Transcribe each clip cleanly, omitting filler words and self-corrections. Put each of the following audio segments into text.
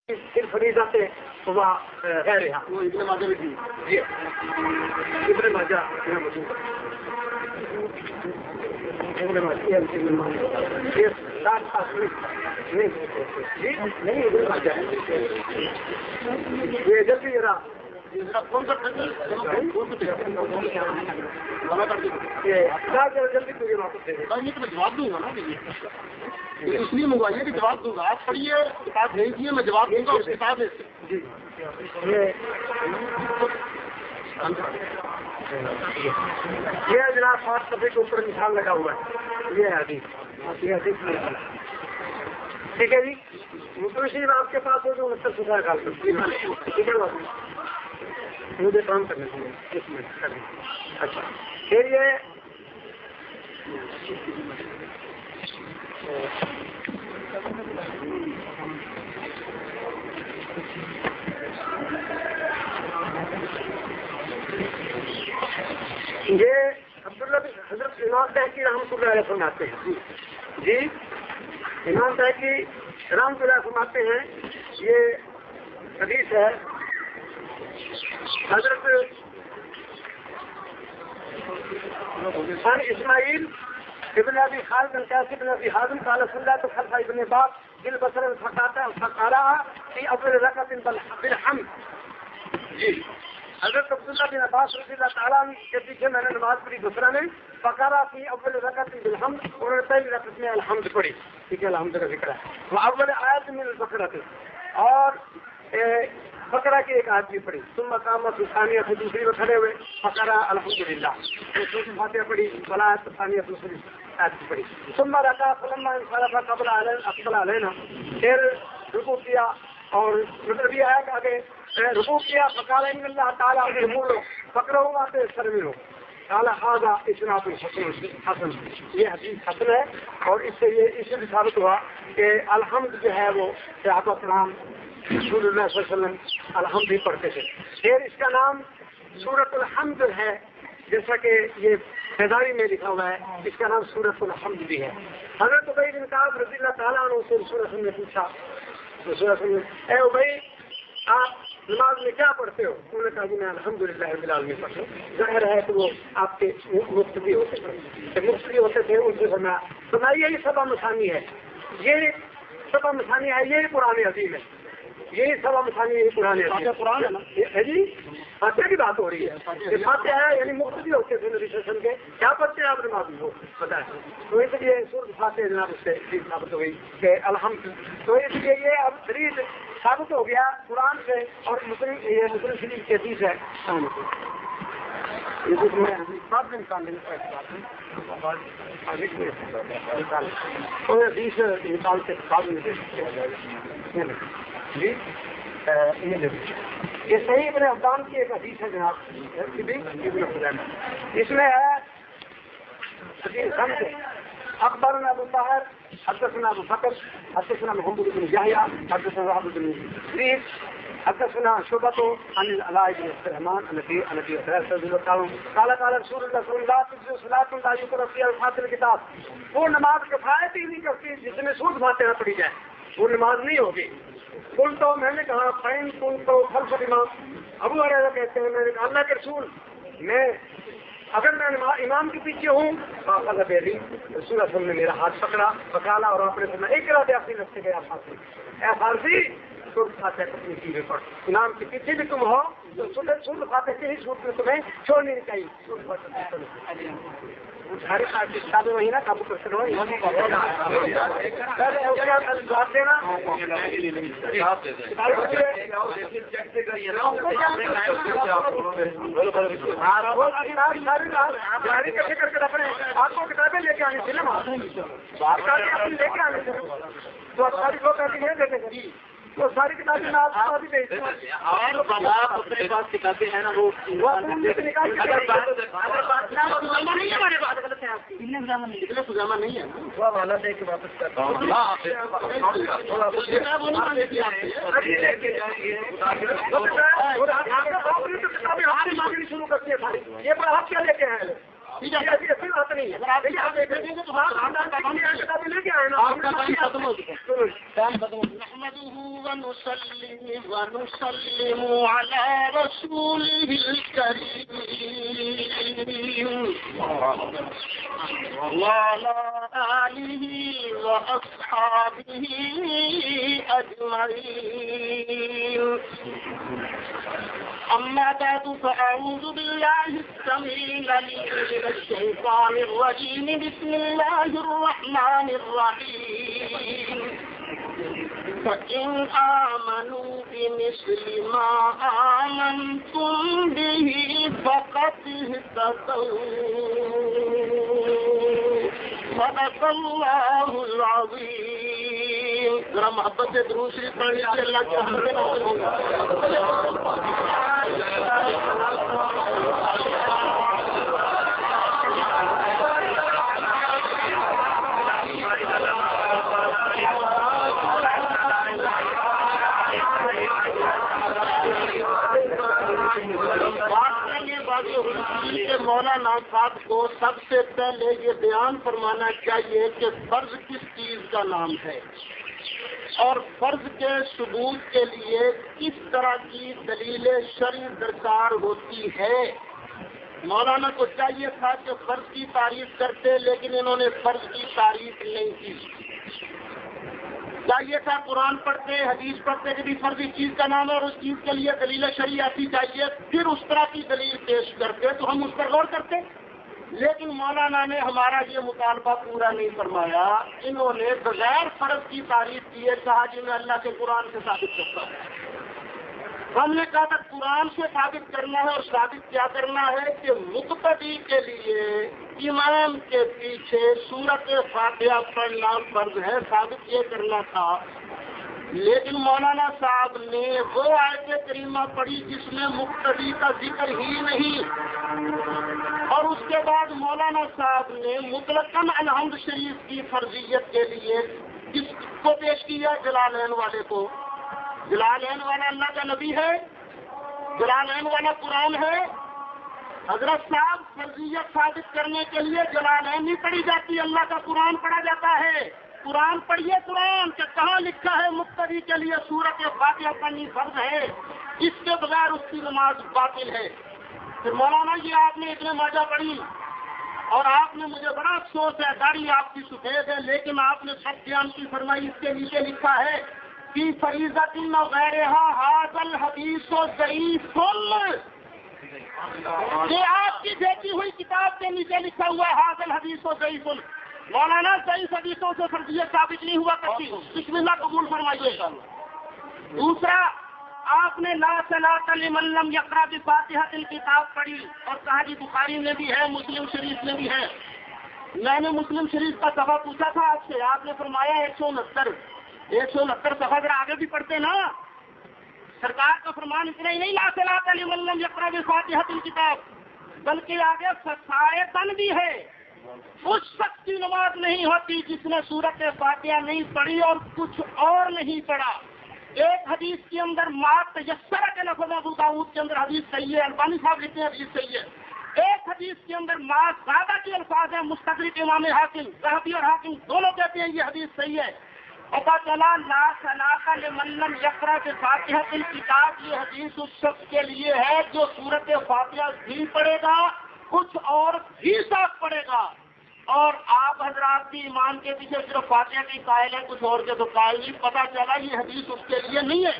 پھر فریضات صبح ہے رہا وہ ابن ماجہ بھی تھی جی ابن ماجہ یہ جلدی ذرا کون سا جلدی تجھے واپس دے دیں تو میں جواب دوں گا نا اس لیے منگوائیے کہ جواب دوں گا آپ پڑھیے کتاب بھیجیے میں جواب دوں گا اس کتاب سے جی یہ جناب 5 صفحے کے اوپر نشان لگا ہوا ہے یہ حدیث ٹھیک ہے جی مسلم شریف آپ کے پاس ہو جو مطلب سکھا کال ٹھیک ہے مجھے کام کرنے کے لیے اچھا پھر یہ عبداللہ حضرت امام تحقی رحمۃ اللہ علیہ فرماتے ہیں جی امام تحقی رحمۃ اللہ فرماتے ہیں یہ حدیث ہے حضرت عن اسماعیل ابن ابی خالد بن قاسم بن ابی حازم قال صلى خلف ابن باق بالبصر فقرأ في اول ركعة بالحمد جی حضرت عبداللہ بن عباس رضی اللہ تعالیٰ کے پیچھے میں نے نماز پڑھی دوسرا نے فقرأ في اول ركعة بالحمد اور پہلی رکعت میں الحمد پڑھی ٹھیک ہے الحمد کا ذکر ہے وہ اول آیت من البقرہ اور بقرہ کی ایک آیت بھی پڑھی ثم قام ثانیہ سے دوسری میں کھڑے ہوئے فقرأ الحمدللہ سورۃ فاتحہ پڑھی صلاۃ ثانیہ دوسری آیت بھی پڑھی ثم رکع فلما انصرف قبل اقبل علینا پھر رکوع کیا اور مطلب یہ ہے کہ آگے رکوع کیا فقال ان اللہ تعالیٰ یقول فقرؤوا ما تيسر منه قال هذا اسناد حسن یہ حدیث حسن ہے اور اس سے بھی ثابت ہوا کہ الحمد جو ہے وہ صحابہ کرام رسول اللہ صلی اللہ علیہ وسلم الحمد ہی پڑھتے تھے پھر اس کا نام سورۃ الحمد ہے جیسا کہ یہ فیضاوی میں لکھا ہوا ہے اس کا نام سورۃ الحمد بھی ہے حضرت ابی بن کعب رضی اللہ تعالیٰ عنہ سے رسول اللہ نے پوچھا رسول اللہ اے ابی آپ نماز میں کیا پڑھتے ہو انہوں نے کہا کہ میں الحمدللہ رب العالمین پڑھتا ہوں ظاہر ہے کہ وہ آپ کے مقتدی ہوتے تھے ان سے فرمایا یہی سبا مثانی ہے یہ سبا مثانی ہے یہی قرآن عظیم ہے یہی سبا مثانی یہی قرآن قرآن ہے نا جی فاتحہ کی بات ہو رہی ہے فاتحہ ہے یعنی مقتدی ہوتے تھے نبی صلی اللہ علیہ وسلم کے کیا پڑھتے ہیں آپ نماز میں پتہ ہے تو اس لیے سورۃ فاتحہ جناب اس سے ثابت ہو گئی کہ الحمد تو اس لیے یہ اب دلیل ثابت ہو گیا قرآن سے اور مسلم شریف کی حدیث ہے جی یہ صحیح ابن حبان کی ایک حدیث ہے جناب اس میں ہے اخبرنا ابو طاہر حدثنا ابو بکر حدثنا محمد بن یحییٰ حدثنا عبد بن زید حدثنا شعبۃ عن العلاء بن الرحمن عن ابي هريرة رضي الله عنه قال قال رسول الله صلى الله عليه وسلم صلاة لا يقرأ فيها الفاتحة الكتاب وہ نماز کفایت ہی نہیں کرتی جس میں سورۃ فاتحہ پڑھی جائے وہ نماز نہیں ہوگی کل تو میں نے کہا فین کل تو خلف امام ابو ہریرہ کہتے ہیں میں نے کہا اللہ کے رسول میں اگر میں امام کے پیچھے ہوں رسول اللہ صلی اللہ علیہ وسلم نے میرا ہاتھ پکڑا پکالا اور آپ نے فرمایا ایک رات آخری رکھتے گئے اے فارسی سورۃ فاتحہ کو اپنی سینے پر امام کے پیچھے بھی تم ہو تو سورۃ فاتحہ کی ہی صورت میں تمہیں چھوڑنی نہیں چاہیے سورۃ فاتحہ سارے کتابیں وہی نا قابو کر سکو دینا کیسے کر کے اپنے آپ کو کتابیں لے کے آنی تھی نا لے کے آنے تھے تو ساری لوگ ایسی نہیں دیتے تھے تو ساری کتابیں اپنے پاس کتابیں ہیں نا وہ پجامہ نہیں ہے وہ والا دے کے واپس کرتا ہوں شروع کرتی ہے ساری یہ پر آپ کیا لے کے ہیں ٹھیک ہے ایسی بات نہیں ہے. اگر آپ دیکھیں گے تو لے کے آئے نا آپ کا ٹائم ختم ہو چکا ہے. نحمده ونصلي ونسلم على رسوله الكريم وعلى آله وأصحابه أجمعين. أما بعد فأعوذ بالله السميع العليم من الشيطان الرجيم. بسم الله الرحمن الرحيم. فإن آمنوا بمثل ما آمنتم به فقد اهتدوا. صدق الله العظيم. ذرا محبت سے درود شریف پڑھ لیجیے. اللہ کے حمد مولانا صاحب کو سب سے پہلے یہ بیان فرمانا چاہیے کہ فرض کس چیز کا نام ہے اور فرض کے ثبوت کے لیے کس طرح کی دلیل شرعی درکار ہوتی ہے. مولانا کو چاہیے تھا کہ فرض کی تعریف کرتے لیکن انہوں نے فرض کی تعریف نہیں کی. چاہیے تھا قرآن پڑھتے حدیث پڑھتے کہ بھی فرض اس چیز کا نام ہے اور اس چیز کے لیے دلیل شرعی آتی چاہیے پھر اس طرح کی دلیل پیش کرتے تو ہم اس پر غور کرتے. لیکن مولانا نے ہمارا یہ مطالبہ پورا نہیں فرمایا. انہوں نے بغیر فرض کی تعریف کیے کہا جی میں اللہ کے قرآن سے ثابت کرتا ہوں. ہم نے کہا تھا قرآن سے ثابت کرنا ہے اور ثابت کیا کرنا ہے کہ مقتدی کے لیے امام کے پیچھے سورت فاتحہ پڑھنا فرض ہے. ثابت یہ کرنا تھا. لیکن مولانا صاحب نے وہ آیت کریمہ پڑھی جس میں مقتدی کا ذکر ہی نہیں اور اس کے بعد مولانا صاحب نے مطلقاً الحمد شریف کی فرضیت کے لیے کس کو پیش کیا؟ جلالین والے کو. جلالین والا اللہ کا نبی ہے, جلالین والا قرآن ہے. حضرت صاحب فرضیت ثابت کرنے کے لیے جلالین نہیں پڑھی جاتی, اللہ کا قرآن پڑھا جاتا ہے. قرآن پڑھیے قرآن کہ کہاں لکھا ہے مقتدی کے لیے سورت فاتحہ پڑھنی فرض ہے, اس کے بغیر اس کی نماز باطل ہے. پھر مولانا یہ آپ نے اتنے ماجہ پڑھی اور آپ نے مجھے بڑا افسوس ہے داڑھی آپ کی سفید ہے لیکن آپ نے سب بیان کی فرمائی اس کے نیچے لکھا ہے کہ فریضۃ وغیرہ حاضل حدیث و ضعیف. یہ آپ کی دیکھی ہوئی کتاب کے نیچے لکھا ہوا ہے حاضل حدیث و ضعیف. مولانا ضعیف حدیثوں سے فرضیت ثابت نہیں ہوا کرتی. بسم اللہ قبول فرمائیے. دوسرا آپ نے لا صلاۃ لمن لم یقرأ بفاتحۃ الکتاب پڑھی اور کہا جی بخاری میں بھی ہے مسلم شریف میں بھی ہے. میں نے مسلم شریف کا صفحہ پوچھا تھا آپ سے, آپ نے فرمایا 169 صفحہ ذرا آگے بھی پڑھتے نا. سرکار کا فرمان اتنا ہی نہیں لا صلاۃ لمن لم یقرأ بفاتحۃ الکتاب بلکہ آگے فسائتن بھی ہے. اس شخص کی نماز نہیں ہوتی جس نے سورت فاتحہ نہیں پڑھی اور کچھ اور نہیں پڑھا. ایک حدیث کے اندر مات تیسرہ کے لفظ ابو داؤد کے اندر حدیث صحیح ہے, البانی صاحب لکھتے ہیں حدیث صحیح ہے. ایک حدیث کے اندر مات زیادہ کے الفاظ ہیں, مستدرک امام حاکم ذہبی اور حاکم دونوں کہتے ہیں یہ حدیث صحیح ہے. پتہ چلا لا صلاۃ لمن لم یقرأ بفاتحۃ الکتاب یہ حدیث اس شخص کے لیے ہے جو سورت فاتحہ بھی پڑھے گا کچھ اور بھی صاف پڑھے گا. اور آپ حضرات بھی ایمان کے پیچھے صرف فاتحہ کی قائل ہے کچھ اور کے تو قائل نہیں. پتہ چلا یہ حدیث اس کے لیے نہیں ہے.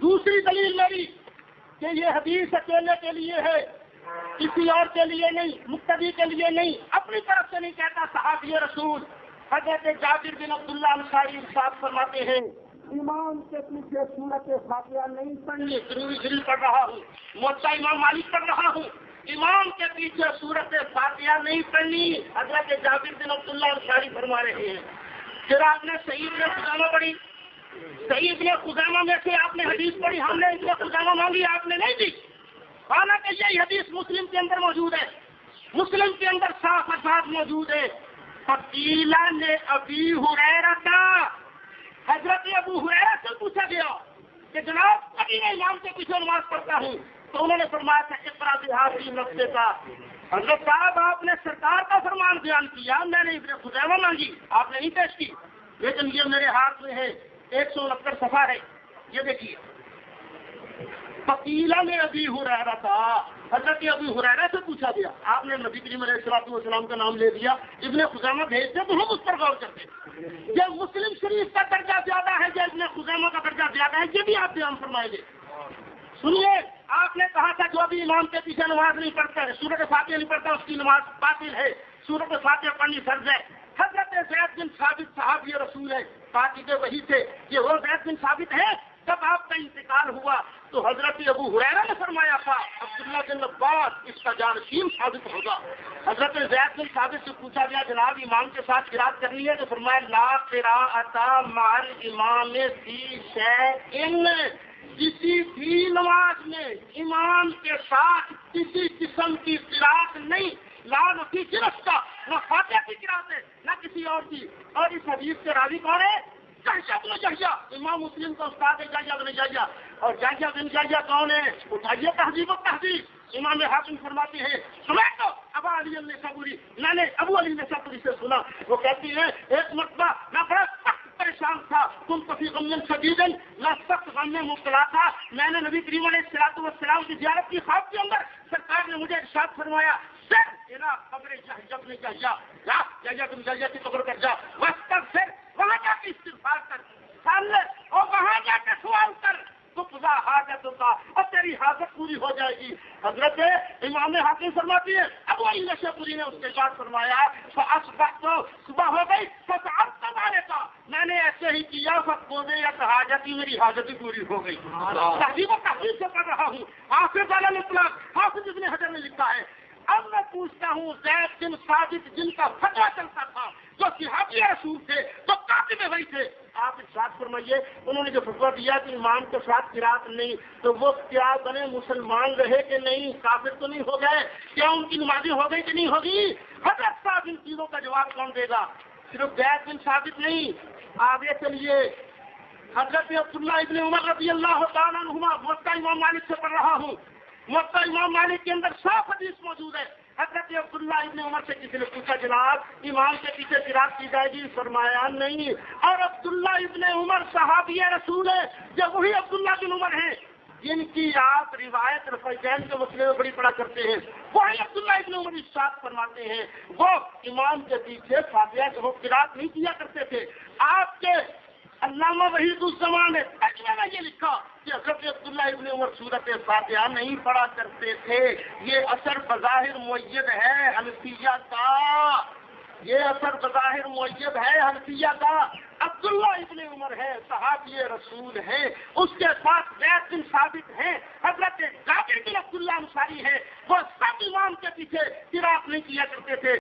دوسری دلیل میری کہ یہ حدیث اکیلے کے لیے ہے کسی اور کے لیے نہیں, مقتدی کے لیے نہیں, اپنی طرف سے نہیں کہتا. صحابی رسول حضرت جابر بن عبداللہ انصاری ارشاد فرماتے ہیں امام کے پیچھے سورت فاتحہ نہیں پڑھنی. ضروری شریف پڑھ رہا ہوں, موطا امام مالک پڑھ رہا ہوں, امام کے پیچھے سورت فاتحہ نہیں پڑھنی. حضرت جابر بن عبداللہ انصاری فرما رہے ہیں. پھر آپ نے صحیح ابن خزیمہ پڑھی, صحیح ابن خزیمہ میں سے آپ نے حدیث پڑھی, ہم نے ابن خزیمہ مانگی آپ نے نہیں دی. حالانکہ یہی حدیث مسلم کے اندر موجود ہے, مسلم کے اندر صاف الفاظ موجود ہے. فقیلہ نے ابی ہریرہ کا, حضرت ابو ہریرہ سے پوچھا گیا کہ جناب ابھی میں امام کے پیچھے نماز پڑھتا ہوں تو انہوں نے فرمایا تھا اقرا بہذی نفس کا حضرت صاحب آپ نے سرکار کا فرمان بیان کیا، میں نے ابن خزیمہ مانگی، آپ نے نہیں پیش کی، لیکن یہ میرے ہاتھ میں ہے 169 صفحہ ہے، یہ دیکھیے۔ فقیلہ میں ابی ہریرہ تھا، حضرت ابی ہریرہ سے پوچھا گیا، آپ نے نبی کریم علیہ السلام کا نام لے دیا، ابن خزیمہ بھیجتے تو ہم اس پر غور کرتے۔ یہ مسلم شریف کا درجہ زیادہ ہے یا ابن خزیمہ کا درجہ زیادہ ہے، یہ بھی آپ بیان فرمائیں گے۔ سنیے، آپ نے کہا تھا جو ابھی امام کے پیچھے نماز نہیں پڑھتا ہے، سورۃ فاتحہ نہیں پڑھتا، اس کی نماز باطل ہے، سورۃ فاتحہ پڑھنی فرض ہے۔ حضرت زید بن ثابت صحابی رسول ہے، فاتح وہی تھے، یہ وہ زید بن ثابت ہے۔ جب آپ کا انتقال ہوا تو حضرت ابو ہریرہ نے فرمایا تھا عبداللہ بن عباس اس کا جانشین ثابت ہوگا۔ حضرت زید بن ثابت سے پوچھا گیا جناب امام کے ساتھ قرات کرنی ہے، تو فرمایا لا قراءۃ مع الامام فی شیء، کسی بھی نماز میں امام کے ساتھ کسی قسم کی قرات نہیں، لا نفی جرس کا، نہ فاتحہ کی قرات ہے نہ کسی اور کی۔ اور اس حدیث کے راوی کون ہے؟ جحیہ بن جحیہ، امام مسلم کا استاد ہے جحیہ بن جحیہ۔ اور جحیہ بن جحیہ کون ہے؟ اٹھائیے تہذیب و تہذیب، امام حاکم فرماتے ہیں سمعت تو ابا علی النسابوری، میں نے ابو علی النسابوری سے سنا، وہ کہتی ہے ایک مرتبہ میں بڑا سخت پریشان تھا، تم کفی غم شدید، میں سخت غم میں مبتلا تھا، میں نے نبی کریم علیہ السلام کی زیارت کی، خواب کے اندر سرکار نے مجھے ارشاد فرمایا قبر جحیہ بن جحیہ، جا جحیہ بن جحیہ کی قبر پر جا، واستغفر، وہاں جا کے استغفار کر، سامنے اور وہاں جا کے سوال کر، تقضی حاجتک، اور تیری حاجت پوری ہو جائے گی۔ حضرت امام حاکم فرماتی ہے ابو علی النسابوری نے اس کے بعد فرمایا فاصبحت، صبح ہو گئی، فسألت ذلك، میں نے ایسے ہی کیا، فقضیت حاجتی، میری حاجت پوری ہو گئی۔ تہذیب و تہذیب سے پڑھ رہا ہوں، حافظ علی الاطلاق، حافظ ابن حجر نے لکھا ہے۔ اب میں پوچھتا ہوں زید بن ثابت جن کا فتویٰ چلتا تھا، جو صحابی رسول تھے، جو کاتب وحی تھے، آپ ارشاد فرمائیے انہوں نے جو فتویٰ دیا کہ امام کے ساتھ قرات نہیں، تو وہ کیا بنے مسلمان رہے کہ نہیں؟ کافر تو نہیں ہو گئے؟ کیا ان کی نمازیں ہو گئی کہ نہیں ہوگی؟ حضرت صاحب ان چیزوں کا جواب کون دے گا؟ صرف زید بن ثابت نہیں، آگے چلیے، حضرت عبداللہ ابن عمر رضی اللہ تعالیٰ عنہما، موطا امام مالک سے پڑھ رہا ہوں، موطا امام مالک کے اندر 100 حدیث موجود ہے۔ حضرت عبداللہ ابن عمر سے کسی نے پوچھا جناب امام کے پیچھے قرات کی جائے گی؟ فرمایا نہیں۔ اور عبداللہ ابن عمر صحابی رسول ہے، جب وہی عبداللہ بن عمر ہیں جن کی آپ روایت رفیعین کے مسئلے میں بڑی پڑا کرتے ہیں، وہی عبداللہ ابن عمر ارشاد فرماتے ہیں وہ امام کے پیچھے فاتحہ کو قرات نہیں کیا کرتے تھے۔ آپ کے علامہ وحید الزمان نے ترجمے میں یہ لکھا کہ حضرت عبداللہ ابن عمر سورت فاتحہ نہیں پڑھا کرتے تھے، یہ اثر بظاہر مؤید ہے حنفیہ کا، یہ اثر بظاہر مؤید ہے حنفیہ کا۔ عبداللہ ابن عمر ہے، صحابی رسول ہے، اس کے ساتھ زید بن ثابت ہیں، حضرت جابر بن عبداللہ انصاری ہے، وہ سب امام کے پیچھے قرات نہیں کیا کرتے تھے۔